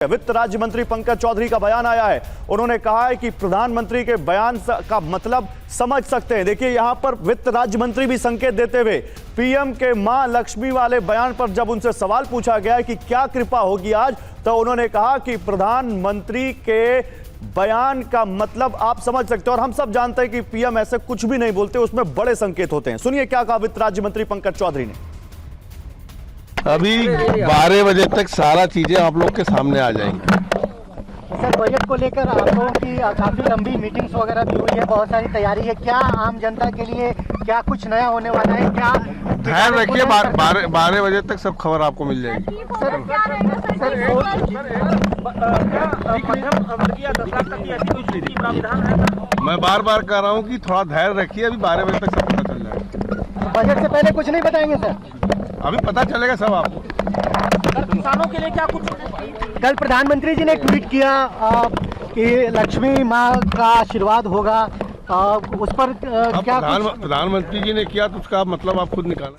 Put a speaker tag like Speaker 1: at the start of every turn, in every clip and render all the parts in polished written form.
Speaker 1: वित्त राज्य मंत्री पंकज चौधरी का बयान आया है। उन्होंने कहा है कि प्रधानमंत्री के बयान का मतलब समझ सकते हैं। देखिए यहां पर वित्त राज्य मंत्री भी संकेत देते हुए पीएम के मां लक्ष्मी वाले बयान पर जब उनसे सवाल पूछा गया है कि क्या कृपा होगी आज, तो उन्होंने कहा कि प्रधानमंत्री के बयान का मतलब आप समझ सकते हैं। और हम सब जानते हैं कि पीएम ऐसे कुछ भी नहीं बोलते, उसमें बड़े संकेत होते हैं। सुनिए क्या कहा वित्त राज्य मंत्री पंकज चौधरी ने।
Speaker 2: अभी 12 बजे तक सारा चीजें आप लोग के सामने आ जाएंगी।
Speaker 3: सर, बजट को लेकर आप लोगों की काफी लंबी मीटिंग्स वगैरह भी हुई है, बहुत सारी तैयारी है। क्या आम जनता के लिए क्या कुछ नया होने वाला है? क्या
Speaker 2: ध्यान रखिए, 12 बजे तक सब खबर आपको मिल जाएगी। मैं बार बार कह रहा हूँ कि थोड़ा धैर्य रखिए, अभी 12 बजे तक सब पता चल जाएगा।
Speaker 3: बजट से पहले कुछ नहीं बताएंगे सर?
Speaker 2: अभी पता चलेगा सब आपको।
Speaker 3: किसानों के लिए क्या कुछ? कल प्रधानमंत्री जी ने ट्वीट किया कि लक्ष्मी माँ का आशीर्वाद होगा, उस पर क्या
Speaker 2: प्रधानमंत्री जी ने किया तो उसका मतलब आप खुद निकाला।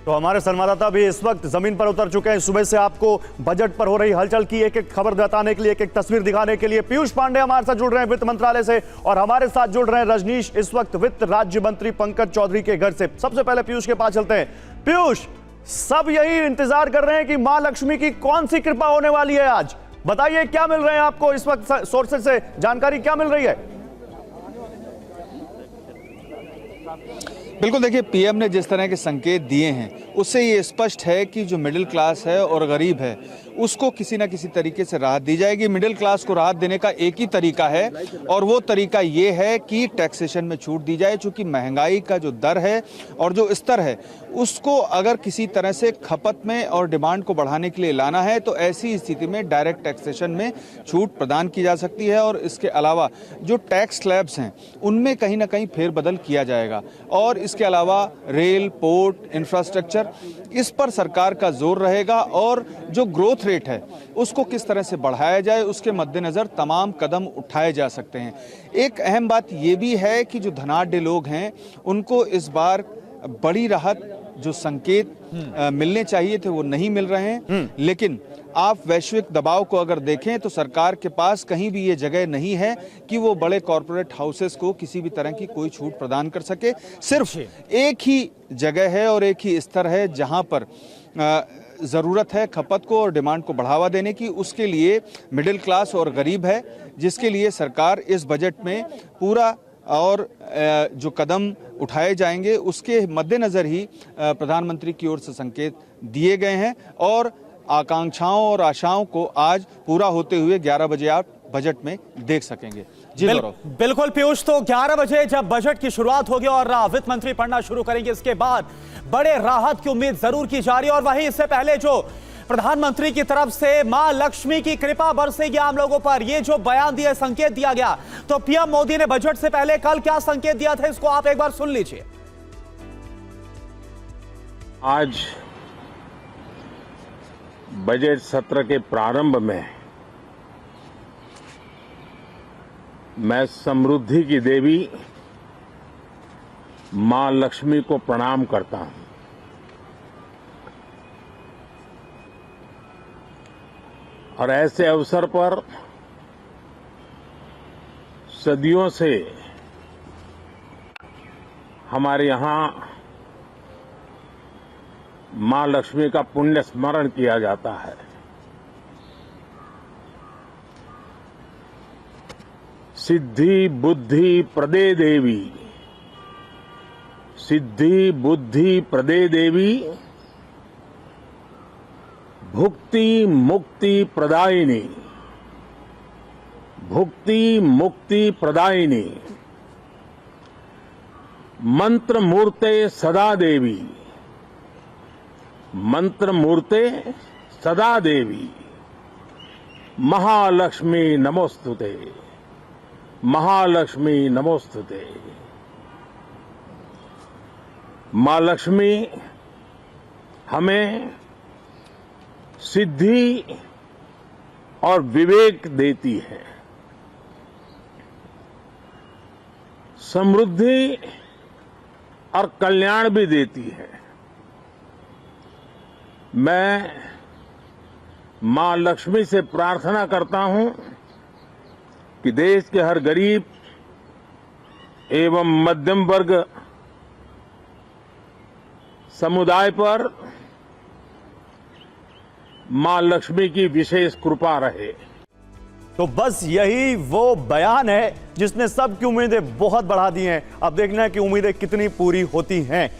Speaker 1: तो हमारे संवाददाता भी इस वक्त जमीन पर उतर चुके हैं। सुबह से आपको बजट पर हो रही हलचल की एक एक खबर बताने के लिए, एक एक तस्वीर दिखाने के लिए पीयूष पांडे हमारे साथ जुड़ रहे हैं वित्त मंत्रालय से, और हमारे साथ जुड़ रहे हैं रजनीश इस वक्त वित्त राज्य मंत्री पंकज चौधरी के घर से। सबसे पहले पीयूष के पास चलते हैं। पीयूष, सब यही इंतजार कर रहे हैं कि मां लक्ष्मी की कौन सी कृपा होने वाली है आज। बताइए क्या मिल रहे हैं आपको इस वक्त, सोर्सेज से जानकारी क्या मिल रही है?
Speaker 4: बिल्कुल, देखिए पीएम ने जिस तरह के संकेत दिए हैं उससे ये स्पष्ट है कि जो मिडिल क्लास है और गरीब है उसको किसी न किसी तरीके से राहत दी जाएगी। मिडिल क्लास को राहत देने का एक ही तरीका है और वो तरीका ये है कि टैक्सेशन में छूट दी जाए। चूंकि महंगाई का जो दर है और जो स्तर है उसको अगर किसी तरह से खपत में और डिमांड को बढ़ाने के लिए लाना है तो ऐसी स्थिति में डायरेक्ट टैक्सेशन में छूट प्रदान की जा सकती है। और इसके अलावा जो टैक्स स्लैब्स हैं उनमें कहीं ना कहीं फेरबदल किया जाएगा। और इसके अलावा रेल, पोर्ट, इंफ्रास्ट्रक्चर, इस पर सरकार का जोर रहेगा। और जो ग्रोथ रेट है उसको किस तरह से बढ़ाया जाए उसके मद्देनजर तमाम कदम उठाए जा सकते हैं। एक अहम बात यह भी है कि जो धनाढ्य लोग हैं उनको इस बार बड़ी राहत जो संकेत मिलने चाहिए थे वो नहीं मिल रहे हैं। लेकिन आप वैश्विक दबाव को अगर देखें तो सरकार के पास कहीं भी ये जगह नहीं है कि वो बड़े कॉरपोरेट हाउसेस को किसी भी तरह की कोई छूट प्रदान कर सके। सिर्फ एक ही जगह है और एक ही स्तर है जहां पर ज़रूरत है खपत को और डिमांड को बढ़ावा देने की। उसके लिए मिडिल क्लास और गरीब है, जिसके लिए सरकार इस बजट में पूरा और जो कदम उठाए जाएंगे उसके मद्देनज़र ही प्रधानमंत्री की ओर से संकेत दिए गए हैं। और आकांक्षाओं और आशाओं को आज पूरा होते हुए 11 बजे आप बजट में देख सकेंगे। जी
Speaker 1: बिल्कुल पीयूष, तो 11 बजे जब बजट की शुरुआत होगी और वित्त मंत्री पढ़ना शुरू करेंगे, इसके बाद बड़े राहत की उम्मीद जरूर की जा रही है। और वहीं इससे पहले जो प्रधानमंत्री की तरफ से मां लक्ष्मी की कृपा बरसेगी आम लोगों पर, ये जो बयान दिया, संकेत दिया गया, तो पीएम मोदी ने बजट से पहले कल क्या संकेत दिया था, इसको आप एक बार सुन लीजिए।
Speaker 5: आज बजट सत्र के प्रारंभ में मैं समृद्धि की देवी मां लक्ष्मी को प्रणाम करता हूं। और ऐसे अवसर पर सदियों से हमारे यहां मां लक्ष्मी का पुण्य स्मरण किया जाता है। सिद्धि बुद्धि प्रदे देवी, सिद्धि बुद्धि प्रदे देवी, भुक्ति मुक्ति प्रदायिनी, भुक्ति मुक्ति प्रदायिनी, मंत्र मूर्ते सदा देवी, मंत्र मूर्ते सदा देवी, महालक्ष्मी नमोस्तुते, महालक्ष्मी नमोस्तुते। मां लक्ष्मी हमें सिद्धि और विवेक देती है, समृद्धि और कल्याण भी देती है। मैं मां लक्ष्मी से प्रार्थना करता हूं कि देश के हर गरीब एवं मध्यम वर्ग समुदाय पर मां लक्ष्मी की विशेष कृपा रहे।
Speaker 1: तो बस यही वो बयान है जिसने सबकी उम्मीदें बहुत बढ़ा दी हैं। अब देखना है कि उम्मीदें कितनी पूरी होती हैं।